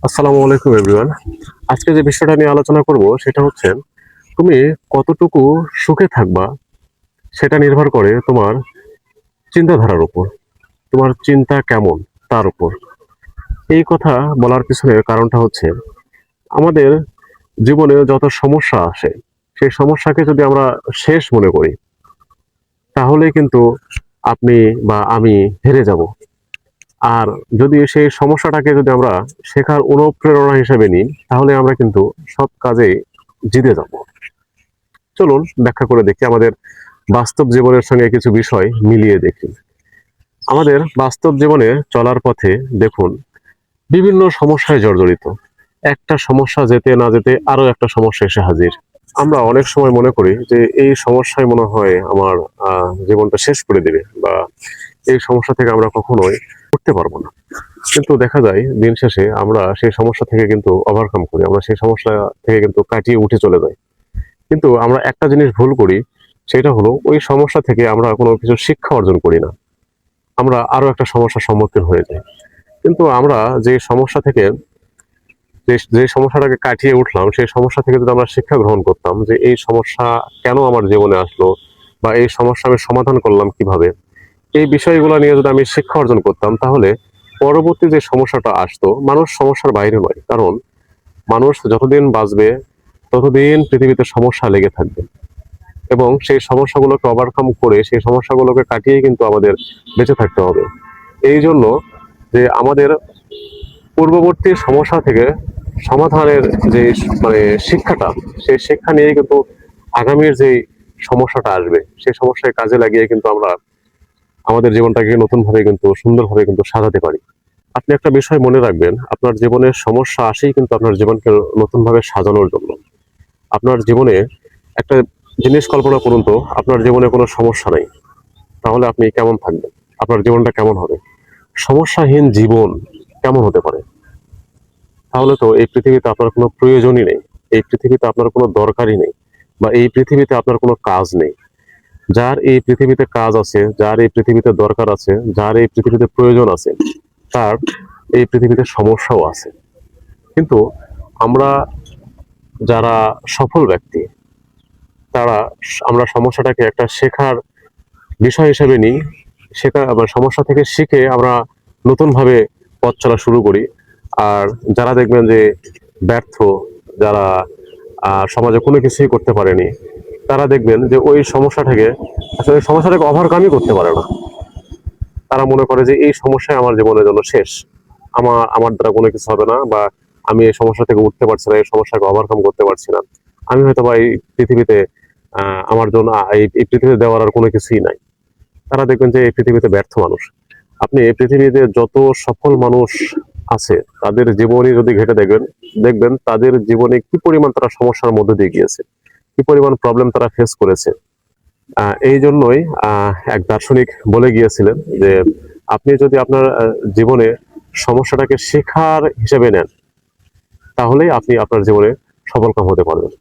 আসসালামু আলাইকুম এভরিওয়ান। আজকে যে বিষয়টা নিয়ে আলোচনা করব সেটা হচ্ছে তুমি কতটুকু সুখে থাকবা সেটা নির্ভর করে তোমার চিন্তাধারার উপর। তোমার চিন্তা কেমন তার উপর। এই কথা বলার পিছনে কারণটা হচ্ছে আমাদের জীবনে যত সমস্যা আসে সেই সমস্যাকে যদি আমরা শেষ মনে করি তাহলে কিন্তু আপনি বা আমি হেরে যাব। আর যদি সেই সমস্যাটাকে যদি আমরা শেখার অনুপ্রেরণা হিসেবে নিই তাহলে আমরা কিন্তু সব কাজে জিতে যাব। চলুন ব্যাখ্যা করে দেখি আমাদের বাস্তব জীবনের সঙ্গে কিছু বিষয় মিলিয়ে দেখি। আমাদের বাস্তব জীবনে চলার পথে দেখুন বিভিন্ন সমস্যায় জর্জরিত। একটা সমস্যা যেতে না যেতে আরো একটা সমস্যা এসে হাজির। আমরা অনেক সময় মনে করি যে এই সমস্যায় মনে হয় আমার জীবনটা শেষ করে দেবে, বা এই সমস্যা থেকে আমরা কখনোই উঠতে পারবো না। কিন্তু দেখা যায় দিন শেষে আমরা সেই সমস্যা থেকে কিন্তু ওভারকাম করি, আমরা সেই সমস্যা থেকে কিন্তু কাটিয়ে উঠে চলে যাই। কিন্তু আমরা একটা জিনিস ভুল করি, সেটা হলো ওই সমস্যা থেকে আমরা কোনো কিছু শিক্ষা অর্জন করি না, আমরা আরো একটা সমস্যার সম্মুখীন হয়ে যাই। কিন্তু আমরা যে সমস্যা থেকে যে সমস্যাটাকে কাটিয়ে উঠলাম সেই সমস্যা থেকে যদি আমরা শিক্ষা গ্রহণ করতাম যে এই সমস্যা কেন আমার জীবনে আসলো, বা এই সমস্যা আমি সমাধান করলাম কিভাবে, এই বিষয়গুলো নিয়ে যদি আমি শিক্ষা অর্জন করতাম তাহলে পরবর্তী যে সমস্যাটা আসতো, মানুষ সমস্যার বাইরে নয়, কারণ মানুষ যতদিন বাঁচবে ততদিন পৃথিবীতে সমস্যা লেগে থাকবে, এবং সেই সমস্যাগুলোকে ওভারকাম করে সেই সমস্যাগুলোকে কাটিয়ে কিন্তু আমাদের বেঁচে থাকতে হবে। এই জন্য যে আমাদের পূর্ববর্তী সমস্যা থেকে সমাধানের যে শিক্ষাটা, সেই শিক্ষা নিয়ে কিন্তু আগামীর যে সমস্যাটা আসবে সেই সমস্যায় কাজে লাগিয়ে কিন্তু আমরা আমাদের জীবনটাকে নতুন ভাবে কিন্তু সুন্দরভাবে কিন্তু সাজাতে পারি। আপনি একটা বিষয় মনে রাখবেন, আপনার জীবনের সমস্যা আসেই কিন্তু আপনার জীবনকে নতুন ভাবে সাজানোর জন্য। আপনার জীবনে একটা জিনিস কল্পনা করুন তো, আপনার জীবনে কোনো সমস্যা নাই, তাহলে আপনি কেমন থাকবেন? আপনার জীবনটা কেমন হবে? সমস্যাহীন জীবন কেমন হতে পারে? তাহলে তো এই পৃথিবীতে আপনার কোনো প্রয়োজনই নেই, এই পৃথিবীতে আপনার কোনো দরকারই নেই, বা এই পৃথিবীতে আপনার কোনো কাজ নেই। যার এই পৃথিবীতে কাজ আছে, যার এই পৃথিবীতে দরকার আছে, যার এই পৃথিবীতে প্রয়োজন আছে, তার এই পৃথিবীতে সমস্যাও আছে। কিন্তু আমরা যারা সফল ব্যক্তি, তারা আমরা সমস্যাটাকে একটা শেখার বিষয় হিসেবে নিই। শেখা আবার সমস্যা থেকে শিখে আমরা নতুনভাবে পথ চলা শুরু করি। আর যারা দেখবেন যে ব্যর্থ, যারা সমাজে কোনো কিছুই করতে পারেনি, তারা দেখবেন যে ওই সমস্যাটাকে আসলে সমস্যাটাকে ওভারকামই করতে পারে না। তারা মনে করে যে এই সমস্যাই আমার জীবনের জন্য শেষ, আমার আমার দ্বারা কোনো কিছু হবে না, বা আমি এই সমস্যা থেকে উঠতে পারছি না, এই সমস্যাকে ওভারকাম করতে পারছি না, আমি হয়তো বা এই পৃথিবীতে আমার জন্য এই পৃথিবীতে দেওয়ার আর কোনো কিছুই নাই। তারা দেখবেন যে এই পৃথিবীতে ব্যর্থ মানুষ। আপনি এই পৃথিবীতে যত সফল মানুষ আছে তাদের জীবনী যদি ঘেটে দেখবেন, দেখবেন তাদের জীবনে কি পরিমাণ তারা সমস্যার মধ্যে দিয়ে গিয়েছে, কি পরিমাণ প্রবলেম তারা ফেস করেছে। এই জন্যই এক দার্শনিক বলে গিয়েছিলেন যে আপনি যদি আপনার জীবনে সমস্যাটাকে শেখার হিসেবে নেন তাহলেই আপনি আপনার জীবনে সফলকাম হতে পারবেন।